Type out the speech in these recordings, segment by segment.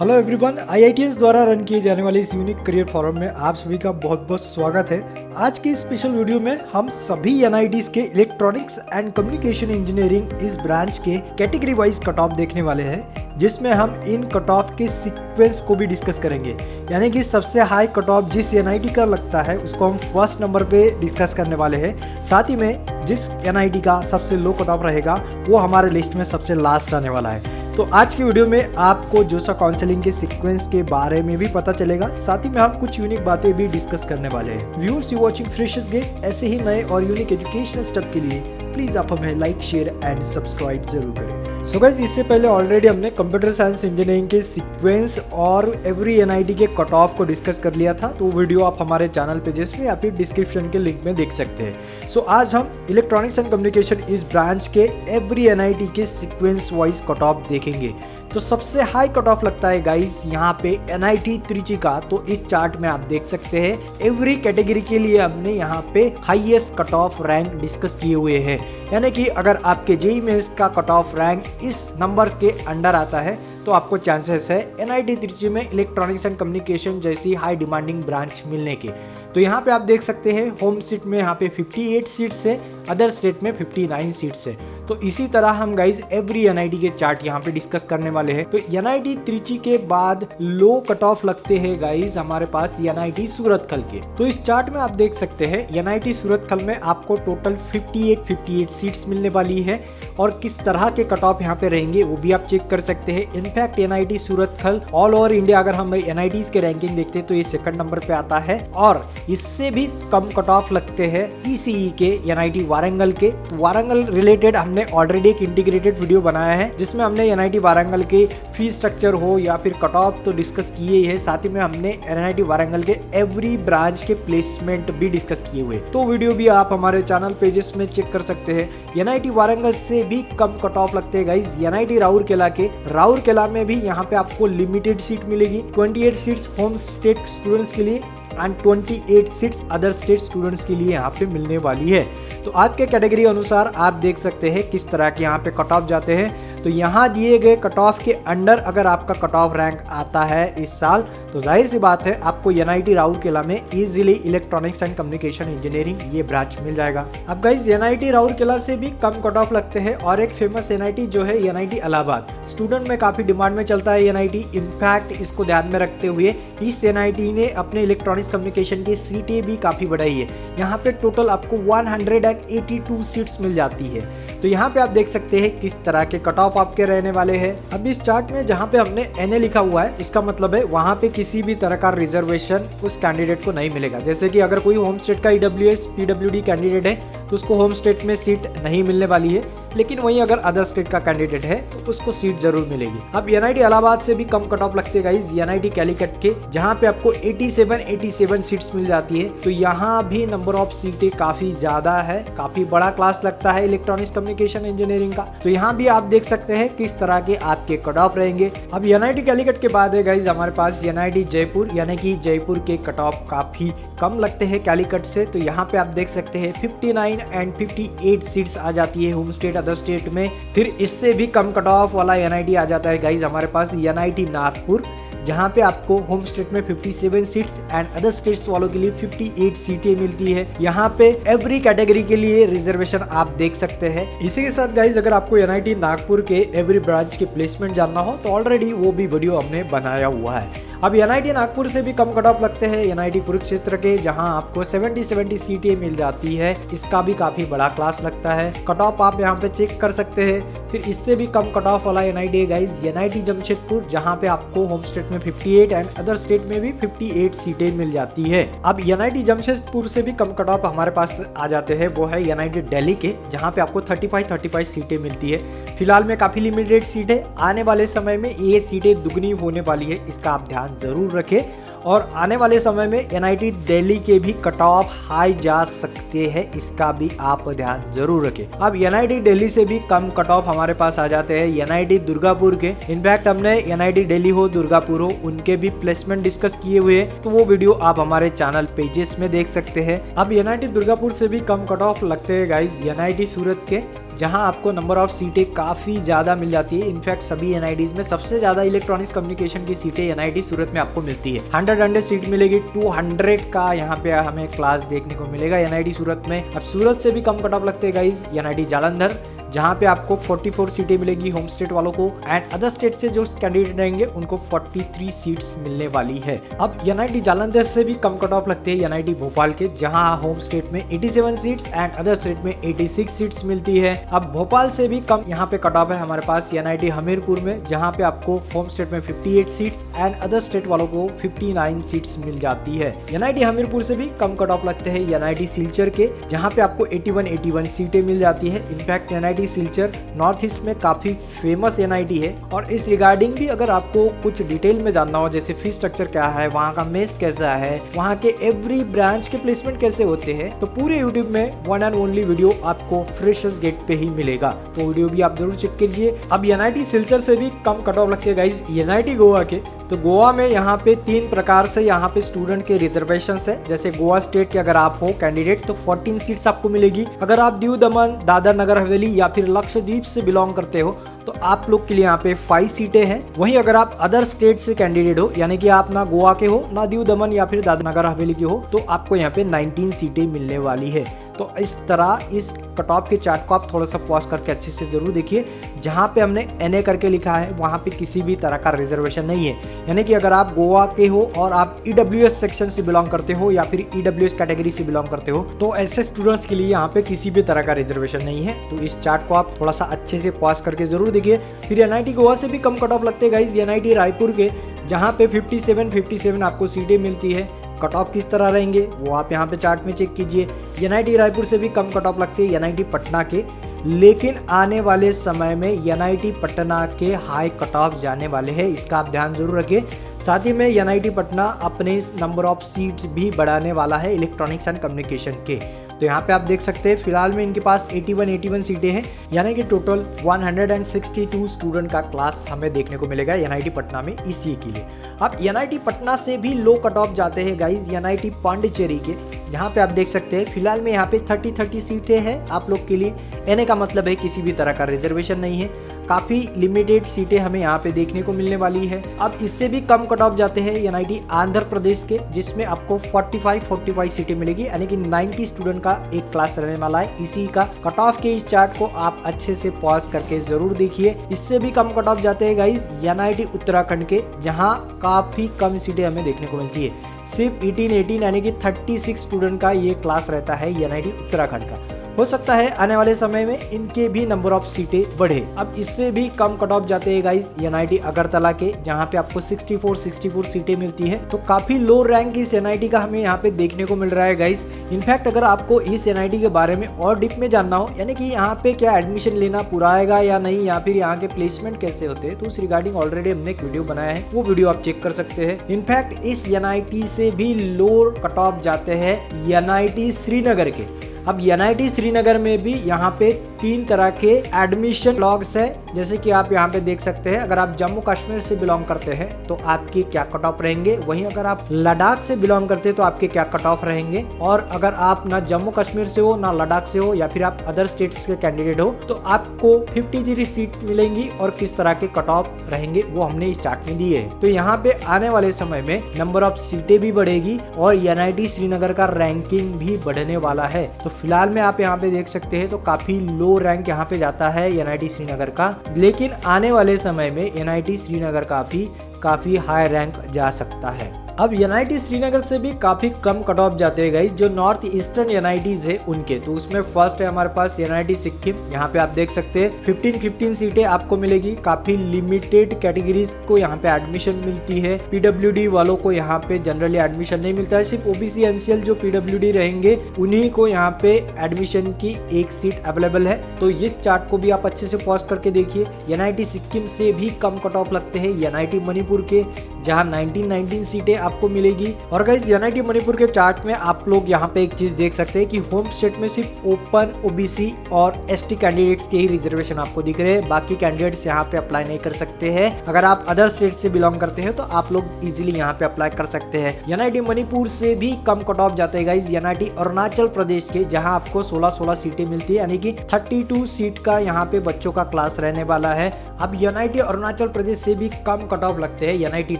Hello everyone, IITs द्वारा run किए जाने वाले इस यूनिक करियर फोरम में आप सभी का बहुत बहुत स्वागत है। आज की स्पेशल वीडियो में हम सभी एनआईटीज के इलेक्ट्रॉनिक्स एंड कम्युनिकेशन इंजीनियरिंग इस ब्रांच के कैटेगरी वाइज कट ऑफ देखने वाले हैं, जिसमें हम इन कट ऑफ के सीक्वेंस को भी डिस्कस करेंगे। यानी कि सबसे हाई कट ऑफ जिस एनआईटी का लगता है उसको हम फर्स्ट नंबर पे डिस्कस करने वाले हैं। साथ ही में जिस एनआईटी का सबसे लो कट ऑफ रहेगा वो हमारे लिस्ट में सबसे लास्ट आने वाला है। तो आज की वीडियो में आपको जोसा काउंसलिंग के सीक्वेंस के बारे में भी पता चलेगा। साथ ही में हम कुछ यूनिक बातें भी डिस्कस करने वाले हैं। Viewers, you watching freshers gate. ऐसे ही नए और यूनिक एजुकेशनल स्टेप के लिए प्लीज आप हमें लाइक, शेयर एंड सब्सक्राइब जरूर करें। सो गाइस, इससे पहले ऑलरेडी हमने कंप्यूटर साइंस इंजीनियरिंग के सीक्वेंस और एवरी एनआईटी के कट ऑफ को डिस्कस कर लिया था। तो वो वीडियो आप हमारे चैनल पेजेस में या फिर डिस्क्रिप्शन के लिंक में देख सकते हैं। सो आज हम इलेक्ट्रॉनिक्स एंड कम्युनिकेशन इस ब्रांच के एवरी एनआईटी के सीक्वेंस वाइज कट ऑफ देखेंगे। तो सबसे हाई कट ऑफ लगता है गाइस यहाँ पे एनआईटी त्रिची का। तो इस चार्ट में आप देख सकते हैं एवरी कैटेगरी के लिए हमने यहाँ पे highest cut off rank discuss किए हुए हैं। यानी कि अगर आपके जेईई मेंस का कट ऑफ रैंक इस नंबर के अंडर आता है तो आपको चांसेस है एनआईटी त्रिची में इलेक्ट्रॉनिक्स एंड कम्युनिकेशन जैसी हाई डिमांडिंग ब्रांच मिलने के। तो यहाँ पे आप देख सकते हैं होम सीट में यहाँ पे 58 सीट्स है, अदर स्टेट में 59 सीट्स है। तो इसी तरह हम गाइज एवरी एनआईटी के चार्ट यहाँ पे डिस्कस करने वाले हैं। तो एनआईटी त्रिची के बाद लो कट ऑफ लगते हैं गाइज हमारे पास एनआईटी सूरतकल के। तो इस चार्ट में आप देख सकते हैं एनआईटी सूरतकल में आपको टोटल 58 सीट्स मिलने वाली है। और किस तरह के कट ऑफ यहाँ पे रहेंगे वो भी आप चेक कर सकते हैं। In fact NIT Surathkal all over India अगर हम एनआईटीज के रैंकिंग देखते हैं तो ये सेकंड नंबर पे आता है। और इससे भी कम कट ऑफ लगते हैं ईसीई के एनआईटी वारंगल के। तो वारंगल रिलेटेड हमने ऑलरेडी एक इंटीग्रेटेड वीडियो बनाया है जिसमें हमने एनआईटी वारंगल के फीस स्ट्रक्चर हो या फिर कट ऑफ तो डिस्कस किए ही है। साथ ही में हमने एनआईटी वारंगल के एवरी ब्रांच के प्लेसमेंट भी डिस्कस किए हुए। तो वीडियो भी आप हमारे चैनल पेजेस में चेक कर सकते हैं। एनआईटी वारंगल से भी कम कट ऑफ लगते हैं गाइस एनआईटी राउरकेला के। राउरकेला में भी यहाँ पे आपको लिमिटेड सीट मिलेगी, 28 सीट्स होम स्टेट स्टूडेंट्स के लिए and 28 seats other state students के लिए यहाँ पे मिलने वाली है। तो आज के कैटेगरी अनुसार आप देख सकते हैं किस तरह के यहाँ पे कट ऑफ जाते हैं। तो यहाँ दिए गए कट ऑफ के अंडर अगर आपका कट ऑफ रैंक आता है इस साल तो जाहिर सी बात है आपको एनआईटी राउरकेला में easily electronics and communication engineering ये ब्रांच मिल जाएगा। अब गाइस एनआईटी राउरकेला से भी कम कट ऑफ लगते हैं और एक फेमस एनआईटी जो है एनआईटी इलाहाबाद, स्टूडेंट में काफी डिमांड में चलता है एनआईटी। इनफैक्ट इसको ध्यान में रखते हुए इस एनआईटी ने अपने इलेक्ट्रॉनिक्स कम्युनिकेशन की सीटें भी काफी बढ़ाई है। यहाँ पे टोटल आपको 182 सीट्स मिल जाती है। तो यहाँ पे आप देख सकते हैं किस तरह के कट ऑफ आपके रहने वाले हैं। अब इस चार्ट में जहाँ पे हमने एनए लिखा हुआ है इसका मतलब है वहाँ पे किसी भी तरह का रिजर्वेशन उस कैंडिडेट को नहीं मिलेगा। जैसे कि अगर कोई होम स्टेट का ईडब्ल्यूएस पीडब्ल्यूडी कैंडिडेट है तो उसको होम स्टेट में सीट नहीं मिलने वाली है, लेकिन वहीं अगर अदर स्टेट का कैंडिडेट है तो उसको सीट जरूर मिलेगी। अब एनआईटी इलाहाबाद से भी कम कट ऑफ लगते हैं गाइस एनआईटी कैलीकट के, जहाँ पे आपको 87 सीट्स मिल जाती है। तो यहाँ भी नंबर ऑफ सीटें काफी ज्यादा है, काफी बड़ा क्लास लगता है इलेक्ट्रॉनिक्स कम्युनिकेशन इंजीनियरिंग का। तो यहाँ भी आप देख सकते हैं किस तरह के आपके कट ऑफ रहेंगे। अब एनआईटी कैलीकट के बाद है गाइस हमारे पास एनआईटी जयपुर, यानी कि जयपुर के कट ऑफ काफी कम लगते हैं कैलीकट से। तो यहाँ पे आप देख सकते हैं 59 एंड 58 सीट्स आ जाती है होम स्टेट अदर स्टेट में। फिर इससे भी कम कट ऑफ वाला एनआईटी आ जाता है गाइज हमारे पास एनआईटी नागपुर, जहाँ पे आपको होम स्टेट में 57 सीट्स एंड अदर स्टेट्स वालों के लिए 58 सीटें मिलती है। यहाँ पे एवरी कैटेगरी के लिए रिजर्वेशन आप देख सकते हैं। इसी के साथ गाइज अगर आपको एनआईटी नागपुर के एवरी ब्रांच के प्लेसमेंट जानना हो तो ऑलरेडी वो भी वीडियो हमने बनाया हुआ है। अब एनआईटी नागपुर से भी कम कट ऑफ लगते हैं एनआईटी कुरुक्षेत्र के, जहां आपको 70 सीटें मिल जाती है। इसका भी काफी बड़ा क्लास लगता है। कट ऑफ आप यहां पे चेक कर सकते हैं। फिर इससे भी कम कट ऑफ वाला एनआईटी है गाइज एनआईटी जमशेदपुर, जहां पे आपको होम स्टेट में 58 एंड अदर स्टेट में भी 58 सीटें मिल जाती है। अब एनआईटी जमशेदपुर से भी कम कट ऑफ हमारे पास आ जाते हैं, वो है एनआईटी दिल्ली के, जहाँ पे आपको 35 सीटें मिलती है। फिलहाल में काफी लिमिटेड सीट है, आने वाले समय में ये सीटें दुगनी होने वाली है, इसका आप ध्यान जरूर रखें। और आने वाले समय में एनआईटी दिल्ली के भी कट ऑफ हाई जा सकते हैं, इसका भी आप ध्यान जरूर रखें। अब एनआईटी दिल्ली से भी कम कट ऑफ हमारे पास आ जाते हैं एनआईटी दुर्गापुर के। इनफैक्ट हमने एनआईटी दिल्ली हो दुर्गापुर हो उनके भी प्लेसमेंट डिस्कस किए हुए हैं, तो वो वीडियो आप हमारे चैनल पेजेस में देख सकते हैं। अब एनआईटी दुर्गापुर से भी कम कट ऑफ लगते हैं गाइज एनआईटी सूरत के, जहां आपको नंबर ऑफ सीटें काफ़ी ज़्यादा मिल जाती है। इनफैक्ट सभी एनआईटीज़ में सबसे ज़्यादा इलेक्ट्रॉनिक्स कम्युनिकेशन की सीटें एनआईटी सूरत में आपको मिलती है। 100 सीट मिलेगी। 200 का यहाँ पे हमें क्लास देखने को मिलेगा एनआईटी सूरत में। अब सूरत से भी कम कट ऑफ लगते हैं गाइज एनआईटी जालंधर, जहां पे आपको 44 सीटें मिलेगी होम स्टेट वालों को, एंड अदर स्टेट से जो कैंडिडेट रहेंगे उनको 43 सीट्स मिलने वाली है। अब एनआईटी जालंधर से भी कम कट ऑफ लगते हैं एनआईटी भोपाल के, जहां होम स्टेट में 87 सीट्स एंड अदर स्टेट में 86 सीट्स मिलती है। अब भोपाल से भी कम यहाँ पे कट ऑफ है हमारे पास एनआईटी हमीरपुर में, जहाँ पे आपको होम स्टेट में 58 सीट्स एंड अदर स्टेट वालों को 59 सीट्स मिल जाती है। एनआईटी हमीरपुर से भी कम कट ऑफ लगते हैं एनआईटी सिलचर के, जहाँ पे आपको 81 सीटें मिल जाती है। In fact NIT Silchar north east में काफी फेमस एनआईटी है, और इस रिगार्डिंग भी अगर आपको कुछ डिटेल में जानना हो, जैसे फीस स्ट्रक्चर क्या है, वहाँ का मेस कैसा है, वहाँ के एवरी ब्रांच के प्लेसमेंट कैसे होते हैं, तो पूरे यूट्यूब में वन एंड ओनली वीडियो आपको फ्रेशर्स गेट पे ही मिलेगा, तो वीडियो भी आप जरूर चेक कीजिए। अब एनआईटी सिलचर से भी कम कट ऑफ लगते हैं गाइज एनआईटी गोवा के। तो गोवा में यहाँ पे 3 प्रकार से यहाँ पे स्टूडेंट के रिजर्वेशन है। जैसे गोवा स्टेट के अगर आप हो कैंडिडेट तो 14 सीट्स आपको मिलेगी। अगर आप दीव दमन, दादर नगर हवेली या फिर लक्षद्वीप से बिलोंग करते हो तो आप लोग के लिए यहाँ पे 5 सीटें हैं। वहीं अगर आप अदर स्टेट से कैंडिडेट हो, यानी कि आप ना गोवा के हो, ना दीव दमन या फिर दादर नगर हवेली के हो, तो आपको यहाँ पे 19 सीटें मिलने वाली है। तो इस तरह इस कट ऑफ के चार्ट को आप थोड़ा सा पॉज करके अच्छे से जरूर देखिए। जहाँ पे हमने NA करके लिखा है वहाँ पे किसी भी तरह का रिजर्वेशन नहीं है, यानी कि अगर आप गोवा के हो और आप EWS सेक्शन से बिलोंग करते हो या फिर EWS कैटेगरी से बिलोंग करते हो, तो ऐसे स्टूडेंट्स के लिए यहाँ पे किसी भी तरह का रिजर्वेशन नहीं है। तो इस चार्ट को आप थोड़ा सा अच्छे से पॉज करके जरूर देखिए। फिर एनआईटी गोवा से भी कम कट ऑफ लगते हैं गाइज एनआईटी रायपुर के, जहाँ पे 57 आपको सीटें मिलती है। कट ऑफ किस तरह रहेंगे वो आप यहाँ पे चार्ट में चेक कीजिए। एनआईटी रायपुर से भी कम कट ऑफ लगते हैं एनआईटी पटना के, लेकिन आने वाले समय में एनआईटी पटना के हाई कट ऑफ जाने वाले हैं, इसका आप ध्यान जरूर रखिए। साथ ही में एनआईटी पटना अपने नंबर ऑफ सीट्स भी बढ़ाने वाला है इलेक्ट्रॉनिक्स एंड कम्युनिकेशन के। तो यहाँ पे आप देख सकते हैं फिलहाल में इनके पास 81 सीटें हैं, यानी कि टोटल 162 स्टूडेंट का क्लास हमें देखने को मिलेगा एनआईटी पटना में ECE के लिए। अब एनआईटी पटना से भी लो कट ऑफ जाते हैं गाइज एनआईटी पांडिचेरी के, जहाँ पे आप देख सकते हैं फिलहाल में यहाँ पे 30 सीटें हैं आप लोग के लिए। NA का मतलब है किसी भी तरह का रिजर्वेशन नहीं है, काफ़ी लिमिटेड सीटें हमें यहाँ पे देखने को मिलने वाली है। अब इससे भी कम कट ऑफ जाते हैं एनआईटी आंध्र प्रदेश के, जिसमें आपको 45 सीटें मिलेगी, यानी कि 90 स्टूडेंट का एक क्लास रहने वाला है। इसी का कट ऑफ के इस चार्ट को आप अच्छे से पॉज करके जरूर देखिए। इससे भी कम कट ऑफ जाते हैं गाइज एनआईटी उत्तराखंड के, जहाँ काफ़ी कम सीटें हमें देखने को मिलती है। सिर्फ 18 यानी कि 36 स्टूडेंट का ये क्लास रहता है एनआईटी उत्तराखंड का। हो सकता है आने वाले समय में इनके भी नंबर ऑफ सीटें बढ़े। अब इससे भी कम कट ऑफ जाते हैं गाइज एनआईटी अगरतला के, जहाँ पे आपको 64 सीटें मिलती है। तो काफी लो रैंक इस एनआईटी का हमें यहाँ पे देखने को मिल रहा है गाइज। इनफैक्ट अगर आपको इस एनआईटी के बारे में और डीप में जानना हो, यानी कि यहाँ पे क्या एडमिशन लेना पूरा आएगा या नहीं, या फिर यहाँ के प्लेसमेंट कैसे होते हैं, तो उस रिगार्डिंग ऑलरेडी हमने एक वीडियो बनाया है, वो वीडियो आप चेक कर सकते हैं। इनफैक्ट इस एनआईटी से भी लो कट ऑफ जाते हैं एनआईटी श्रीनगर के। अब एनआईटी श्रीनगर में भी यहाँ पे 3 तरह के एडमिशन लॉग्स है, जैसे कि आप यहाँ पे देख सकते हैं। अगर आप जम्मू कश्मीर से बिलोंग करते हैं तो आपके क्या कट ऑफ रहेंगे, वहीं अगर आप लद्दाख से बिलोंग करते हैं तो आपके क्या कट ऑफ रहेंगे। और अगर आप ना जम्मू कश्मीर से हो, ना लद्दाख से हो, या फिर आप अदर स्टेट्स के कैंडिडेट हो, तो आपको 53 सीट मिलेंगी और किस तरह के कट ऑफ रहेंगे वो हमने इस चार्ट में दिए है। तो यहाँ पे आने वाले समय में नंबर ऑफ सीटें भी बढ़ेगी और एनआईटी श्रीनगर का रैंकिंग भी बढ़ने वाला है। तो फिलहाल में आप यहाँ पे देख सकते हैं तो काफी लो रैंक यहाँ पे जाता है एनआईटी श्रीनगर का, लेकिन आने वाले समय में एनआईटी श्रीनगर का भी काफी हाई रैंक जा सकता है। अब एनआईटी श्रीनगर से भी काफी कम कट ऑफ जाते हैं गाइस जो नॉर्थ ईस्टर्न एनआईटीज है उनके। तो उसमें फर्स्ट है हमारे पास एनआईटी सिक्किम, यहाँ पे आप देख सकते हैं 15 सीटें आपको मिलेगी। काफी लिमिटेड कैटेगरीज को यहाँ पे एडमिशन मिलती है। पीडब्ल्यूडी वालों को यहाँ पे जनरली एडमिशन नहीं मिलता है, सिर्फ ओबीसी एनसीएल जो पीडब्ल्यूडी रहेंगे उन्हीं को यहाँ पे एडमिशन की एक सीट अवेलेबल है। तो इस चार्ट को भी आप अच्छे से पॉज करके देखिए। एनआईटी सिक्किम से भी कम कट ऑफ लगते हैं एनआईटी मणिपुर के, जहां 19 सीटें आपको मिलेगी। और गाइस NIT मणिपुर के चार्ट में आप लोग यहाँ पे एक चीज देख सकते हैं कि होम स्टेट में सिर्फ ओपन, OBC और ST कैंडिडेट्स के ही रिजर्वेशन आपको दिख रहे हैं। बाकी कैंडिडेट्स यहाँ पे अप्लाई नहीं कर सकते हैं। अगर आप अदर स्टेट से बिलोंग करते हैं तो आप लोग इजीली यहाँ पे अप्लाई कर सकते हैं। NIT मणिपुर से भी कम कट ऑफ जाते हैं गाइस NIT अरुणाचल प्रदेश के, जहाँ आपको 16 सीटें मिलती है, यानी कि 32 सीट का यहाँ पे बच्चों का क्लास रहने वाला है। अब NIT अरुणाचल प्रदेश से भी कम कट ऑफ लगते हैं NIT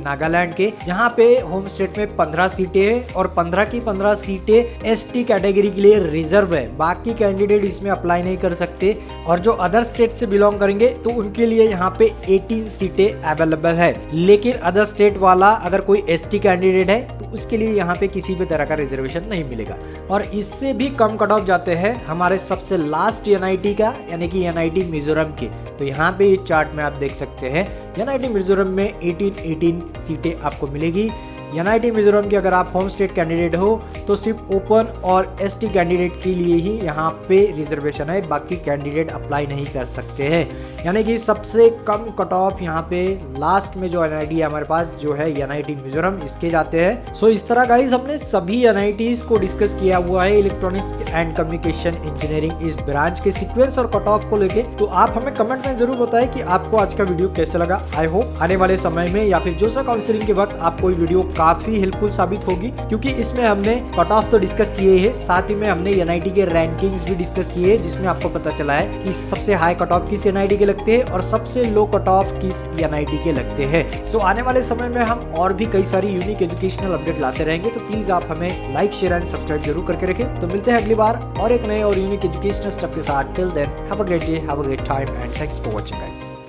नागालैंड के, जहाँ पे होम स्टेट में 15 सीटें हैं और 15 की 15 सीटें ST कैटेगरी के लिए रिजर्व है। बाकी कैंडिडेट इसमें अप्लाई नहीं कर सकते और जो अदर स्टेट से बिलोंग करेंगे तो उनके लिए यहाँ पे 18 सीटें अवेलेबल है। लेकिन अदर स्टेट वाला अगर कोई ST कैंडिडेट है तो उसके लिए यहाँ पे किसी भी तरह का रिजर्वेशन नहीं मिलेगा। और इससे भी कम कट ऑफ जाते हैं हमारे सबसे लास्ट NIT का, यानी कि NIT मिजोरम के। तो यहाँ पे इस चार्ट में आप देख सकते हैं NIT मिजोरम में 18 सीटें आपको मिलेगी। NIT मिजोरम के अगर आप होम स्टेट कैंडिडेट हो तो सिर्फ ओपन और ST कैंडिडेट के लिए ही यहाँ पे रिजर्वेशन है, बाकी कैंडिडेट अप्लाई नहीं कर सकते हैं। यानी कि सबसे कम कट ऑफ यहाँ पे लास्ट में जो NIT है हमारे पास, जो है NIT मिजोरम, इसके जाते हैं। सो इस तरह गाइस हमने सभी NITs को डिस्कस किया हुआ है इलेक्ट्रॉनिक्स एंड कम्युनिकेशन इंजीनियरिंग इस ब्रांच के सीक्वेंस और कट ऑफ को लेके। तो आप हमें कमेंट में जरूर बताएं कि आपको आज का वीडियो कैसे लगा। आई होप आने वाले समय में या फिर जोसा काउंसलिंग के वक्त आपको ये वीडियो काफी हेल्पफुल साबित होगी, क्योंकि इसमें हमने कट ऑफ तो डिस्कस किए हैं, साथ ही में हमने NIT के रैंकिंग्स भी डिस्कस किए, जिसमें आपको पता चला है कि सबसे हाई कट ऑफ किस NIT के लगते हैं और सबसे लो कट ऑफ किस NIT के लगते हैं। सो आने वाले समय में हम और भी कई सारी यूनिक एजुकेशनल अपडेट लाते रहेंगे, तो प्लीज आप हमें लाइक, शेयर एंड सब्सक्राइब जरूर करके रखें। तो मिलते हैं अगली बार और एक नए और यूनिक एजुकेशनल स्टेप के साथ। Till then have a great day, have a great time and thanks for watching guys.